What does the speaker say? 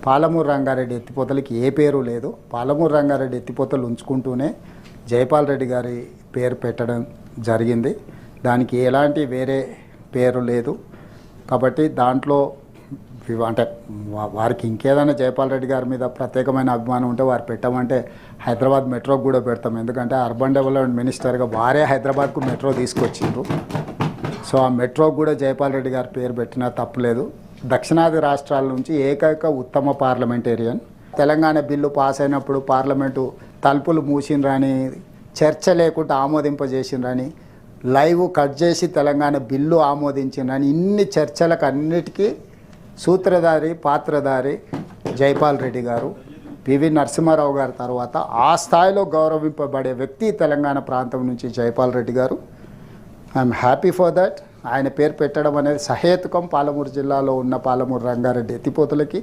పాలమూరు రంగారెడ్డి ఎత్తిపోతలకి ఏ పేరు లేదు. పాలమూరు రంగారెడ్డి ఎత్తిపోతలు ఉంచుకుంటూనే జైపాల్ రెడ్డి గారి పేరు పెట్టడం జరిగింది. దానికి ఎలాంటి వేరే పేరు లేదు. కాబట్టి దాంట్లో అంటే వారికి ఇంకేదైనా జైపాల్ రెడ్డి గారి మీద ప్రత్యేకమైన అభిమానం ఉంటే వారు పెట్టమంటే హైదరాబాద్ మెట్రోకి కూడా పెడతాం. ఎందుకంటే అర్బన్ డెవలప్మెంట్ మినిస్టర్గా వారే హైదరాబాద్కు మెట్రో తీసుకొచ్చిండ్రు. సో ఆ మెట్రోకి కూడా జైపాల్ రెడ్డి గారి పేరు పెట్టినా తప్పులేదు. దక్షిణాది రాష్ట్రాల నుంచి ఏకైక ఉత్తమ పార్లమెంటేరియన్. తెలంగాణ బిల్లు పాస్ అయినప్పుడు పార్లమెంటు తలుపులు మూసిండ్రని, చర్చ లేకుండా ఆమోదింపజేసిండ్రని, లైవ్ కట్ చేసి తెలంగాణ బిల్లు ఆమోదించిండ్రని, ఇన్ని చర్చలకు అన్నిటికీ సూత్రధారి పాత్రధారి జైపాల్ రెడ్డి గారు. పివి నరసింహారావు గారి తర్వాత ఆ స్థాయిలో గౌరవింపబడే వ్యక్తి తెలంగాణ ప్రాంతం నుంచి జైపాల్ రెడ్డి గారు. I'm happy for that. ఆయన పేరు పెట్టడం అనేది సహేతుకం. పాలమూరు జిల్లాలో ఉన్న పాలమూరు రంగారెడ్డి ఎత్తిపోతులకి